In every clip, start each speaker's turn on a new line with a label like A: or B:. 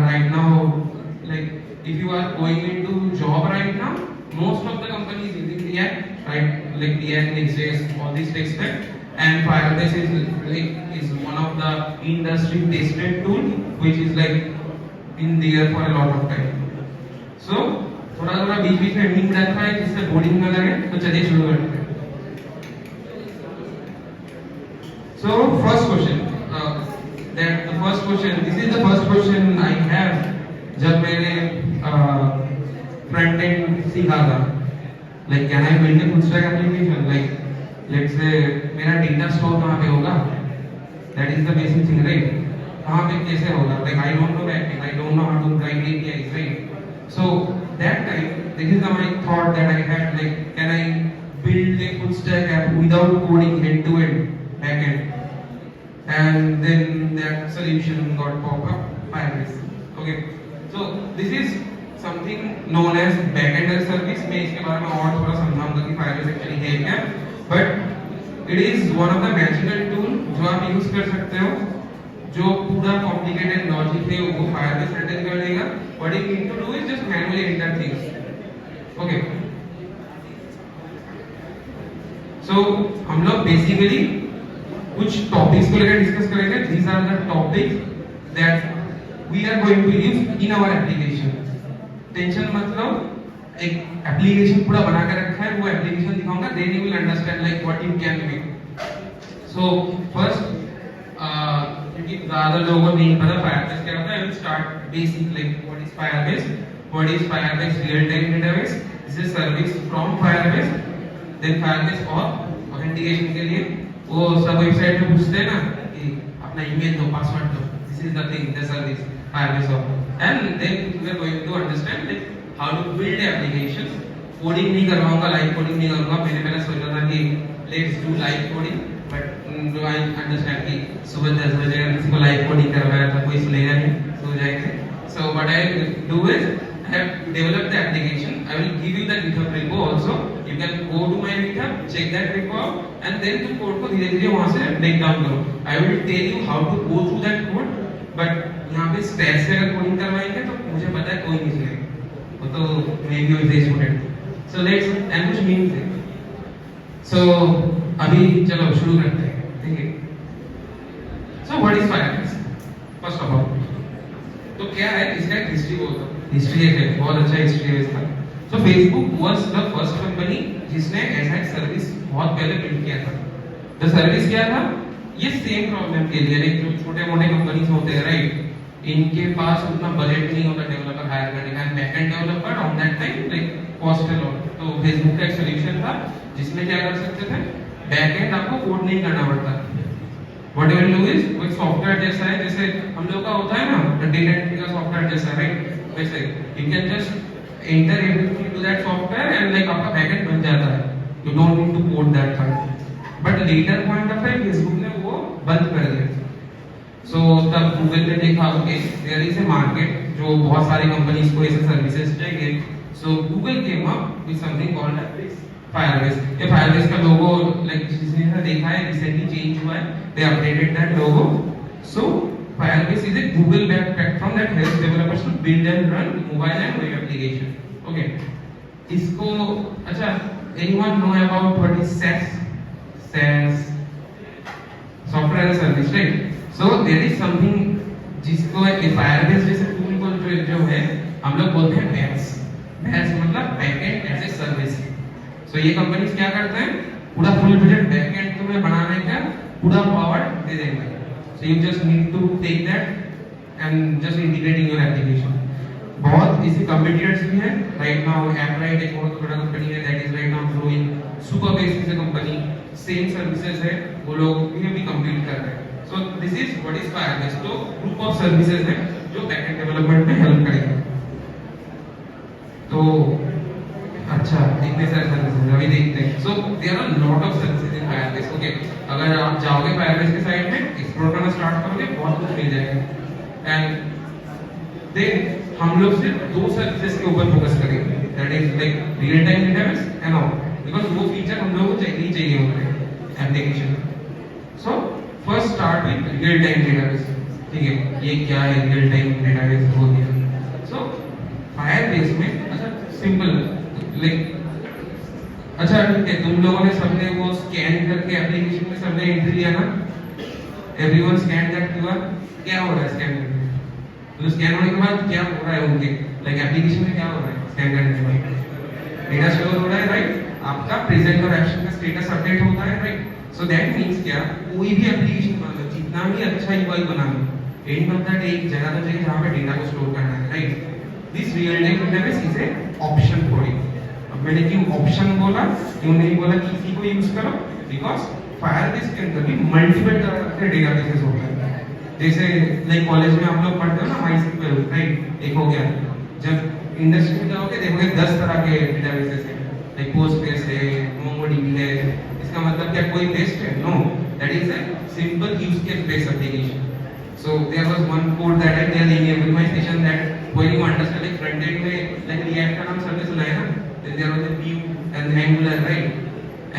A: right now, like if you are going into job right now, most of the companies using React, right? Like React, Next.js, all these tech stack, and Firebase is one of the industry tested tool, which is like been there for a lot of time. So थोड़ा थोड़ा बीच बीच में ending रखा है जिससे boring ना लगे, तो चलिए शुरू करते हैं. So first question, this is the first question I have. जब मैंने फ्रंट एंड सीखा था, like can I build a full stack application? Like let's say मेरा data store कहाँ पे होगा? That is the basic thing, right? कहाँ पे कैसे होगा? Like I don't know backend, I don't know how to write APIs, right? So that time, this is my thought that I had, like can I build a full stack app without coding end to end backend? And then that solution got pop up, Firebase. Okay, so this is something known as backend as service. मैं इसके बारे में और थोड़ा समझाऊंगा कि Firebase actually है क्या. But it is one of the magical tool जो आप यूज कर सकते हो, जो पूरा complicated logic है वो Firebase handle कर देगा. What you need to do is just manually enter things. Okay. So हम लोग basically कुछ टॉपिक्स को लेकर डिस्कस करेंगे. These are the topics that we are going to use in our application. Tension मतलब एक एप्लीकेशन पूरा बना के रखा है, वो एप्लीकेशन दिखाऊंगा, then you will understand like what you can make. So first, क्योंकि ज़्यादा लोगों को नहीं पता Firebase क्या होता है, I will start basic like what is Firebase, what is Firebase real-time database, this is service from Firebase, then Firebase और authentication के लिए वो सब वेबसाइट में पूछते हैं ना कि अपना ईमेल दो, पासवर्ड दो. This is the thing, the service Firebase of. And then we are going to understand like how to build application. Coding नहीं करवाऊंगा, लाइव कोडिंग नहीं करूंगा. मैंने पहले सोचा था कि let's do live coding, but do I understand कि सुबह 10 बजे अगर किसी को लाइव कोडिंग करवाया तो कोई सुनेगा नहीं, सो जाएंगे. So what I do is I have developed the application. I will give you the GitHub repo also. You can go to my GitHub, check that repo out, and then तुम code को धीरे-धीरे वहाँ से break down करो. I will tell you how to go through that code, but यहाँ पे scratch से अगर कोडिंग करवाएंगे तो मुझे पता है कोई नहीं सुनेगा, वो तो मैं भी वैसे स्टूडेंट. So let's and कुछ मीम्स है. So अभी चलो शुरू करते हैं, ठीक है. So what is Firebase? First of all, तो क्या है इसका एक हिस्ट्री बोलता हूँ. हिस्ट्री है, बहुत अच्छा हिस्ट्री है इसका. So Facebook was the first company जिसने ऐसा एक सर्विस बहुत पहले बिल्ड किया था. तो सर्विस क्या था? ये सेम प्रॉब्लम के लिए, लाइक जो छोटे-मोटे कंपनीज होते हैं, राइट, इनके पास उतना बजट नहीं होता डेवलपर हायर करने का, backend developer on that time like cost है लॉट. तो फेसबुक का एक सॉल्यूशन था जिसमें क्या कर सकते थे, बैकएंड आपको कोड नहीं करना पड़ता. What you will do is वो सॉफ्टवेयर जैसा है, जैसे हम लोग का होता है ना डेटा एंट्री का सॉफ्टवेयर जैसा, राइट, वैसे you can just enter everything to that software and like आपका बैकएंड बन जाता है. You don't need to code that part. But later point of time Facebook ने वो बंद कर दिया. So तब गूगल ने देखा okay there is a market जो बहुत सारी कंपनीज को ऐसे सर्विसेज चाहिए. So Google came up with something called Firebase. ये Firebase का लोगो लाइक जिसने देखा है रिसेंटली चेंज हुआ है, they updated that logo. So Firebase is a Google backed platform that helps developers to build and run mobile and web application. Okay. इसको अच्छा anyone know about what is SaaS? SaaS software as a service, right? So there is something जिसको Firebase जैसे tool को जो है हम लोग बोलते हैं BaaS. BaaS मतलब backend as a service. So ये कंपनीज क्या करते हैं, पूरा फुल बजट बैकएंड तुम्हें बनाने का पूरा पावर दे देंगे. So you just need to take that and just integrate in your application. बहुत इसी competitors भी हैं. Right now AppWrite एक बहुत बड़ा कंपनी है that is right now growing. Superbase is a company. Same services है, वो लोग भी compete कर रहे हैं. So this is what is Firebase. तो group of services है जो backend development में help करेगा. तो अच्छा इतने सारे सर्विसेज अभी देखते हैं. So there are lot of services in Firebase. Okay, अगर आप जाओगे Firebase के साइट में एक्सप्लोर करना स्टार्ट करोगे बहुत कुछ मिल जाएगा. एंड देन हम लोग सिर्फ दो सर्विसेज के ऊपर फोकस करेंगे, that is like real time database and all, because वो फीचर हम लोगों को चाहिए होते application. So first start with real time database. ठीक है, ये क्या है रियल टाइम डेटाबेस हो गया. सिंपल लाइक अच्छा ठीक है, तुम लोगों ने सबने वो स्कैन करके एप्लीकेशन में सबने एंट्री लिया ना, एवरीवन स्कैन दैट क्यूआर। क्या हो रहा है स्कैन करके? तो स्कैन होने के बाद क्या हो रहा है उनके लाइक एप्लीकेशन में क्या हो रहा है स्कैन करने के बाद? डेटा स्टोर हो रहा है, राइट? आपका प्रेजेंट और एक्शन का स्टेटस अपडेट होता है, राइट? सो दैट मींस क्या, कोई भी एप्लीकेशन बना लो, जितना भी अच्छा यूआई बना लो, एंड ऑफ द डे एक जगह तो चाहिए जहां पे डेटा को स्टोर करना है, right? This real time database is A option for it. अब मैंने क्यों ऑप्शन बोला, क्यों नहीं बोला कि इसी को यूज करो? बिकॉज फायरबेस के अंदर भी मल्टीपल तरह के डेटाबेसेस होते हैं। जैसे लाइक कॉलेज में आप लोग पढ़ते हो ना माइस्क्यूएल, राइट? एक हो गया, जब इंडस्ट्री में जाओगे देखोगे 10 तरह के डेटाबेसेस हैं, लाइक पोस्टग्रेस है, मोंगोडीबी है। इसका मतलब क्या कोई बेस्ट है? No, that is a simple use case based application. So there was one code that I tell in every my station that when you understand like front end में like React का नाम सबने सुना है ना, then there was a Vue and Angular, right?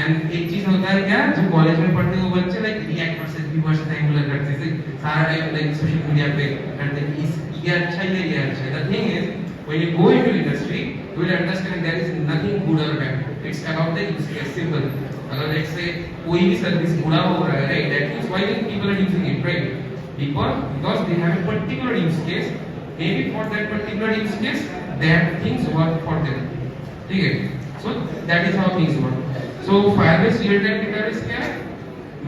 A: And एक चीज होता है क्या, जो कॉलेज में पढ़ते हैं वो बच्चे like React versus Vue versus Angular करते हैं, सारा टाइम like सोशल मीडिया पे करते हैं इस ये अच्छा है ये अच्छा है। The thing is when you go into industry you will understand there is nothing good or bad, it's about the use case, simple। अगर let's say कोई भी सर्विस बुरा हो रहा है, right, that means why people are using it, right? Because they have a particular use case, maybe for that particular use case that things work for them, ठीक है? So that is how things work। So Firebase real time database क्या है?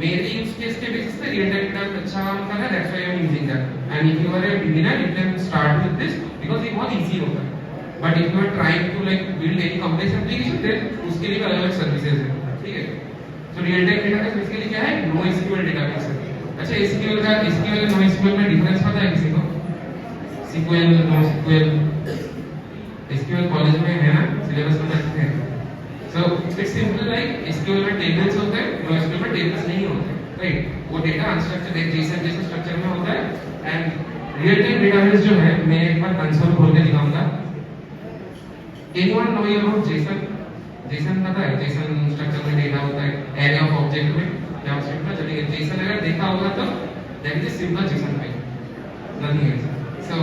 A: मेरे use case के basis पे real time database अच्छा काम कर रहा है, that's why I am using that। And if you are a beginner you can start with this because ये बहुत easy होता है। But if you are trying to like build any complex application then उसके लिए अलग अलग services हैं, ठीक है? So real time database basically क्या है? NoSQL database है। अच्छा एसक्यूएल का एसक्यूएल और नोएसक्यूएल में डिफरेंस पता है किसी को? सीक्वल नोएसक्यूएल, एसक्यूएल कॉलेज में है ना, सिलेबस में रखते हैं। So it's simple like SQL में टेबल्स होते हैं, नोएसक्यूएल में टेबल्स नहीं होते, राइट? वो डेटा अनस्ट्रक्चर्ड जेसन जैसे स्ट्रक्चर में होता है। एंड रियल टाइम डेटाबेस जो है, मैं एक बार कंसोल खोल के दिखाऊंगा। Anyone know about JSON? JSON पता है? जेसन स्ट्रक्चर में डेटा होता है एरे ऑफ ऑब्जेक्ट में, जावास्क्रिप्ट में चलेगा। जेसन अगर देखा होगा तो that is a simple JSON file, nothing else. So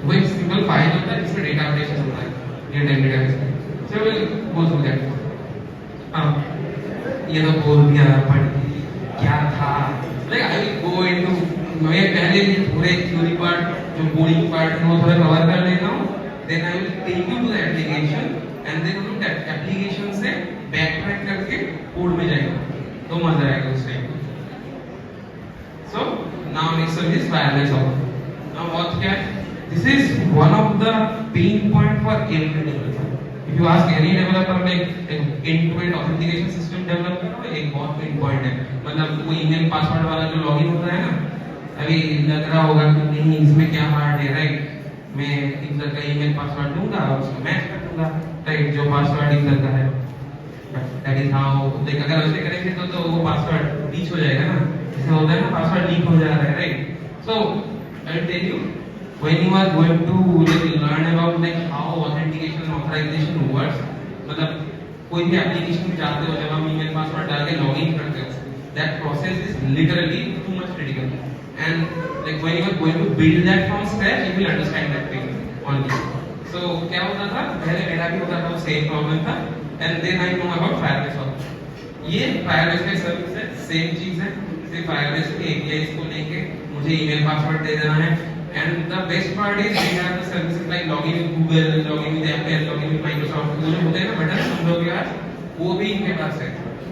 A: वो एक सिंपल फाइल होता है जिसमें डेटा अपडेशन होता है रियल टाइम डेटाबेस में। So will go through that. ये तो बोल दिया पर क्या था, like I will go into, मैं पहले ये पूरे थ्योरी पार्ट जो बोरिंग पार्ट है वो थोड़ा कवर कर लेता हूं, then I will take you to the application and then हम एप्लीकेशन से बैकट्रैक करके कोड में जाएंगे तो मजा आएगा उस time. So now next service Firebase auth. Now what क्या है? This is one of the pain point for every developer. If you ask any developer like end to end authentication system develop करो, एक बहुत pain point है। मतलब वो email password वाला जो लॉगिन होता है ना, अभी लग रहा होगा कि नहीं इसमें क्या हार्ड है, राइट? मैं यूजर का ईमेल पासवर्ड दूंगा और उसको मैच कर दूंगा, राइट, जो पासवर्ड यूजर का है। दैट इज हाउ, लाइक अगर वैसे करेंगे तो वो पासवर्ड लीक हो जाएगा ना, जैसे होता है ना पासवर्ड लीक हो जा रहा है, right? So I will tell you when you are going to like learn about like how authentication and authorization works, मतलब कोई भी एप्लीकेशन में जाते हो जब हम ईमेल पासवर्ड डाल के लॉगिन करते हो, that process is literally too much critical and like when you are going to build that from scratch you will understand that thing only। so क्या होता था पहले, मेरा भी होता था, सेम प्रॉब्लम था। and then I know about Firebase also। ये Firebase का सर्विस है, सेम चीज है, सिर्फ Firebase के APIs को लेके मुझे ईमेल पासवर्ड दे देना है। and the best part is they have the services like login with Google, login with Apple, login with Microsoft, वो जो होते हैं ना बटन हम लोग के पास, वो भी इनके पास है।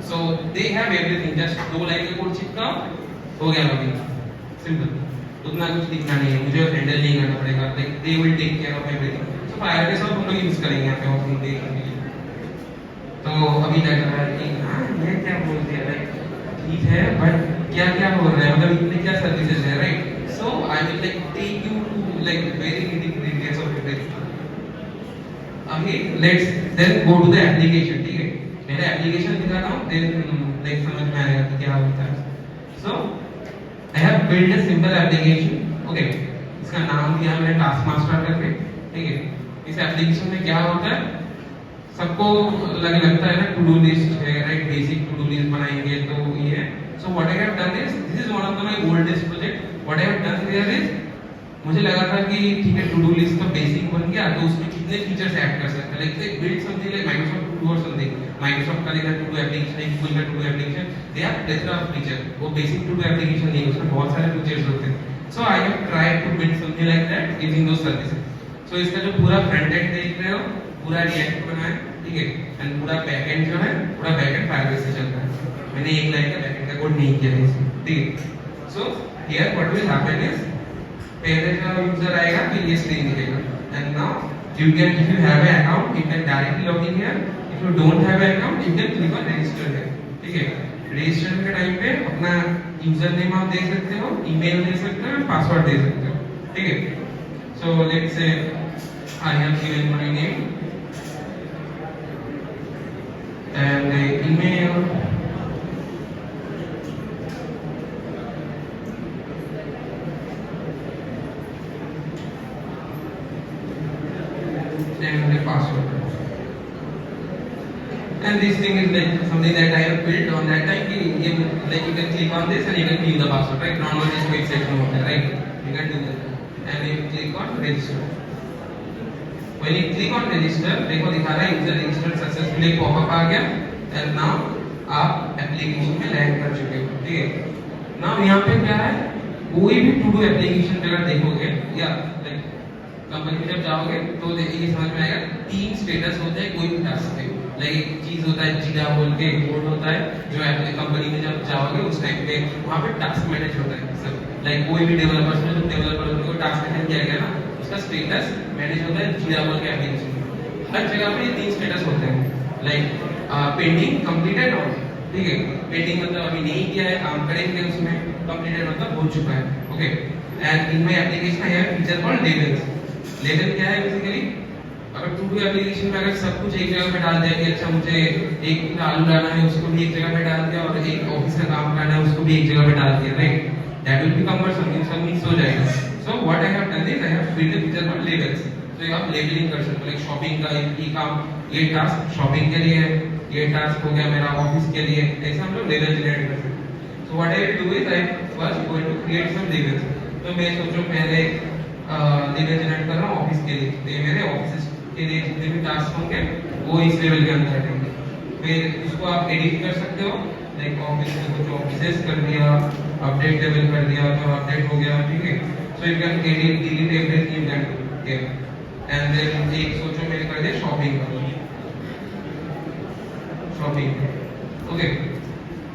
A: so they have everything, just दो लाइन का कोड चिपकाओ हो गया लॉगिन, सिंपल, उतना कुछ दिखना नहीं है, मुझे हैंडल नहीं करना पड़ेगा, like they will take care of everything। so Firebase और हम लोग यूज करेंगे यहाँ पे ऑप्शन देखने के लिए। तो अभी लग रहा है कि हाँ ये क्या बोल दिया, लाइक ठीक है बट क्या क्या हो रहा है, मतलब इतने क्या सर्विसेज है, right? so I will like take you to like very nitty-gritty details of everything। अभी let's then go to the application, ठीक है? पहले एप्लीकेशन दिखाता हूँ, then like समझ में आएगा कि क्या होता है। so I have built a simple application, okay? इसका नाम दिया मैंने टास्क मास्टर करके, ठीक है? इस एप्लीकेशन में क्या होता है, सबको लगता है ना टू डू लिस्ट है, right? Basic to do list बनाएंगे तो ये है। so what I have done is this is one of my oldest project। what I have done here is मुझे लगा था कि ठीक है टू डू लिस्ट तो बेसिक बन गया, तो उसमें कितने फीचर्स ऐड कर सकते हैं, like build something like Microsoft to और समथिंग, माइक्रोसॉफ्ट का लेकर टू एप्लीकेशन है, गूगल का to application, they are plethora of feature, वो बेसिक टू एप्लीकेशन नहीं, उसमें बहुत सारे फीचर्स होते हैं। So I have tried to build something like that using those services. So इसका जो पूरा फ्रंट एंड देख रहे हो पूरा रिएक्ट बना है, ठीक है, एंड पूरा बैकएंड जो है पूरा बैकएंड फायरबेस से चलता है, मैंने एक लाइन का बैकएंड का कोड नहीं किया है इसमें, ठीक है। So here what will happen is पहले जो यूजर आएगा फिर ये स्क्रीन दिखेगा, and now you can, if you have an account you can directly log in here, if you don't have an account you can click on register here, ठीक है। Register के time पे अपना user name आप दे सकते हो, email दे सकते हो, पासवर्ड दे सकते हो, ठीक है। So let's say I have given my name and email, and the password. And this thing is like something that I have built on that time. Like you can click on this and you can view the password, right? Normally this website में होता है, right? You can do that. And you click on register. When you click on register, देखो दिखा रहा है user registered successfully, pop-up आ गया, and now आप application में लैंड कर चुके हो, ठीक है। Now यहाँ पे क्या है? कोई भी to do application अगर देखोगे या कंपनी में जब जाओगे तो ये समझ में आएगा तीन स्टेटस होते हैं कोई भी टास्क पे, लाइक एक चीज होता है जीरा बोल के कोड होता है जो कंपनी में जब जाओगे उस टाइम पे वहाँ पे टास्क मैनेज होता है सब, लाइक कोई भी डेवलपर्स में जब डेवलपर को टास्क मैनेज किया गया ना उसका स्टेटस मैनेज होता है जीरा बोल के एप्लीकेशन में। हर जगह पे ये तीन स्टेटस होते हैं, लाइक पेंडिंग, कंप्लीटेड और, ठीक है। पेंडिंग मतलब अभी नहीं किया है, काम करेंगे उसमें, कंप्लीटेड मतलब हो चुका है, okay. And in my application I have feature called levels. Level क्या है बेसिकली, अगर टू डू एप्लीकेशन में अगर सब कुछ एक जगह पे डाल दिया कि अच्छा मुझे एक किलो आलू लाना है उसको भी एक जगह पे डाल दिया और एक ऑफिस का काम करना है उसको भी एक जगह पे डाल दिया, right, that will be cumbersome, सब मिक्स हो जाएगा। सो what I have done is I have built a feature called levels. तो आप लेबलिंग कर सकते हो, लाइक शॉपिंग का ये काम, ये टास्क शॉपिंग के लिए है, ये टास्क हो गया मेरा ऑफिस के लिए, ऐसे हम लोग लेवल जनरेट कर सकते हैं। So what I will do is I first going to create some levels. तो मैं सोचो पहले लेवल जनरेट कर रहा हूँ ऑफिस के लिए, तो ये मेरे ऑफिस के लिए जितने भी टास्क होंगे वो इस लेवल के अंदर रहेंगे। फिर उसको आप एडिट कर सकते हो, लाइक ऑफिस में कुछ ऑफिसेस कर दिया, अपडेट लेवल कर दिया तो अपडेट हो गया, ठीक है। So you can edit delete everything that here. And then एक सोचो मैंने कर दिया शॉपिंग का, shopping, okay.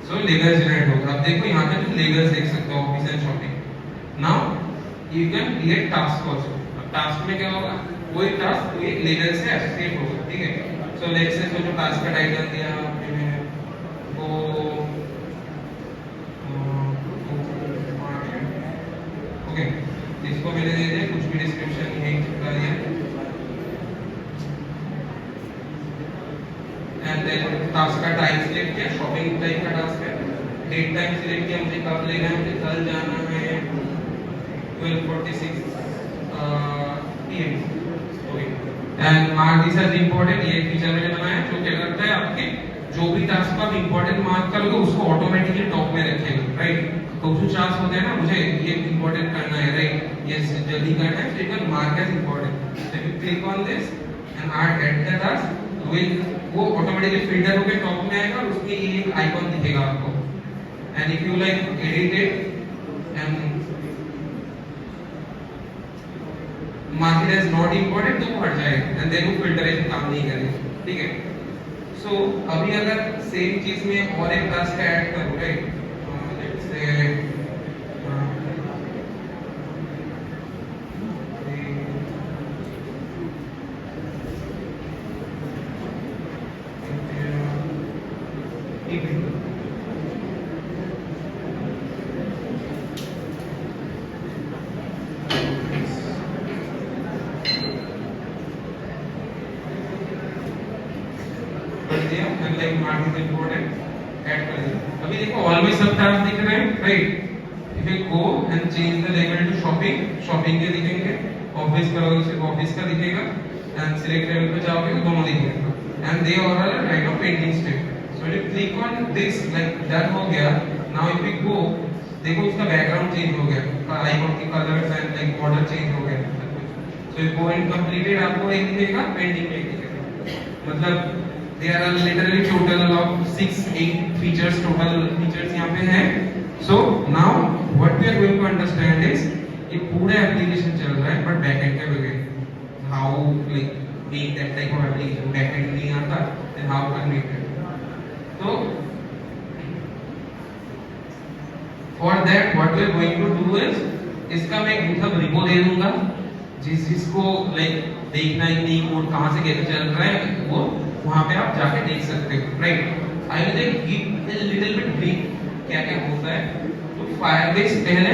A: So level generate होगा। अब देखो यहाँ पे तुम लेवल्स देख सकते हो, office and shopping. Now you can create task also। अब टास्क में क्या होगा, कोई टास्क कोई लेवल से एसोसिएट होगा, ठीक है। सो लेट्स से जो टास्क का टाइटल दिया मैंने वो ओके, इसको मैंने दे दिया कुछ भी डिस्क्रिप्शन यही चिपका दिया, एंड देन टास्क का टाइम सिलेक्ट किया, शॉपिंग टाइप का टास्क है, डेट टाइम सिलेक्ट किया, मुझे कब लेना है, मुझे कल जाना है 12:46 PM, okay. And mark this as important, ये फीचर मैंने बनाया जो क्या करता है आपके जो भी टास्क को आप इंपॉर्टेंट मार्क करोगे उसको ऑटोमेटिकली टॉप में रखेगा, राइट। तो कुछ टास्क होते हैं ना मुझे ये इंपॉर्टेंट करना है, राइट, ये जल्दी करना है, तो you can mark as important. If you click on this and add the task will वो ऑटोमेटिकली फिल्टर होकर टॉप में आएगा और उसमें ये एक आइकॉन दिखेगा आपको। And if you like edit it and mark it as not important तो वो हट जाएगा एंड देन वो फिल्टरेशन काम नहीं करेगा, ठीक है। सो अभी अगर सेम चीज में और एक टास्क ऐड करूं, right, let's say like mark is important add कर दिया। अभी देखो ऑलवेज सब टास्क दिख रहे हैं, right. If you go and change the level to shopping, shopping के दिखेंगे, ऑफिस करोगे सिर्फ ऑफिस का दिखेगा, एंड सिलेक्ट लेवल पे जाओगे तो दोनों दिखेगा, and they all are right of pending state. So you click on this, like done हो गया। नाउ इफ यू गो, देखो उसका बैकग्राउंड चेंज हो गया, आइकॉन की colours and like border change हो गया। सो पॉइंट कंप्लीटेड आपको एक दिखेगा, पेंडिंग में एक दिखेगा। मतलब there are literally total of 6-8 features, total features यहाँ पे है। So now what we are going to understand is ये पूरा एप्लीकेशन चल रहा है but बैकएंड के बगैर how like make that type of application, backend नहीं आता then how can make it। तो for that what we are going to do is इसका मैं एक मतलब रिपो दे दूंगा, जिसको लाइक देखना ही नहीं कोड कहां से कैसे चल रहा है वो वहां पे आप जाके देख सकते हो, right. I will give a little bit brief क्या क्या होता है। तो फायरबेस पहले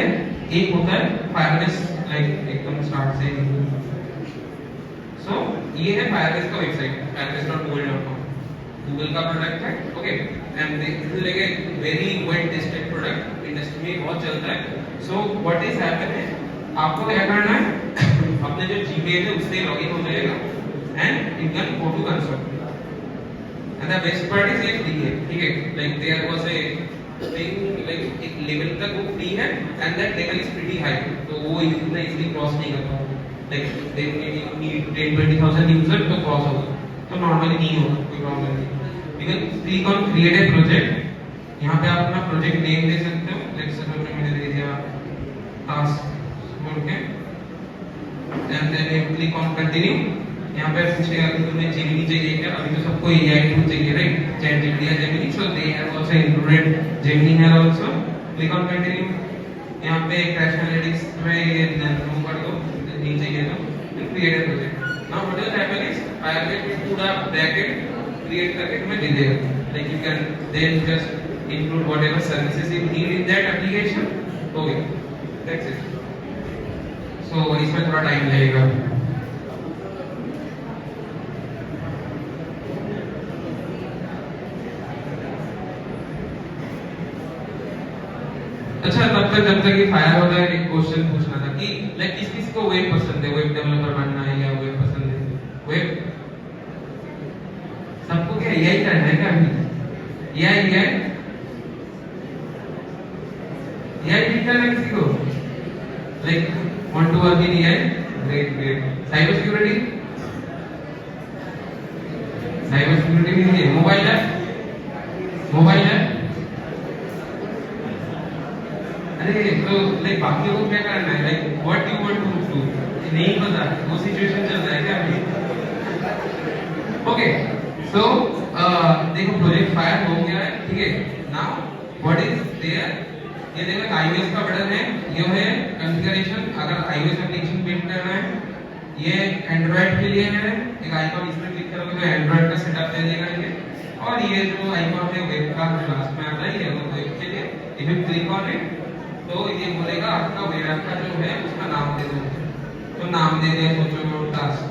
A: एक होता है फायरबेस लाइक एकदम स्टार्ट से। सो ये है फायरबेस का वेबसाइट, firebase.google.com, गूगल का प्रोडक्ट है, okay. And this is like a very well tested product, industry में बहुत चलता है। सो व्हाट इज हैपनिंग, आपको क्या करना है, अपने जो जीमेल है उससे लॉगिन हो जाएगा and you can go to console. And the best part is ये फ्री है, ठीक है। Like there was a thing like एक लेवल तक वो फ्री है and that level is pretty high, तो वो इतना इजीली क्रॉस नहीं करता। लाइक दे नीड 10-20,000 यूजर तो क्रॉस होगा, तो नॉर्मली नहीं होगा, कोई प्रॉब्लम नहीं। You can click on create a project, यहाँ पे आप अपना प्रोजेक्ट नेम दे सकते हो। लेट्स सपोज मैंने दे दिया टास्क बोल के and then you click on continue. यहाँ पे पूछेगा कि तुम्हें जेमिनी चाहिए क्या, अभी तो सबको एआई टूल चाहिए, राइट, चैट जीपीटी या Gemini, so they have also included Gemini here also. Click on continue. यहाँ पे क्रैश एनालिटिक्स में ये नो कर दो, नहीं चाहिए तो create a project. Now what will happen is Firebase पूरा ब्रैकेट क्रिएट करके तुम्हें दे देगा, like you can then just include whatever services you need in that application, okay, that's it. So इसमें थोड़ा टाइम लगेगा। अच्छा, जब तक ये फायर होता है एक क्वेश्चन पूछना था कि लाइक किस किस को वेब पसंद है, वेब डेवलपर बनना है या वेब पसंद है, वेब सबको क्या यही करना है क्या, यही ठीक करना किसी को, like want to work in AI, great. Cyber security भी है, मोबाइल है। अरे तो लाइक बाकी को क्या करना है, like what you want to do, नहीं पता, वो सिचुएशन चल रहा है क्या अभी, ओके। सो देखो प्रोजेक्ट फायर हो गया है, ठीक है। नाउ व्हाट इज देयर, ये देखो iOS का बटन है, ये है कॉन्फ़िगरेशन, अगर iOS एप्लीकेशन बिल्ड करना है। ये एंड्रॉइड के लिए है, एक आइकॉन इसमें क्लिक करोगे तो एंड्रॉइड का सेटअप दे देगा ये। और ये जो आइकॉन है वेब का लास्ट में आता है, ये वेब के लिए, if you click on it तो ये बोलेगा आपका वेब का जो है उसका नाम दे दो, तो नाम दे दिया, सोचो टास्क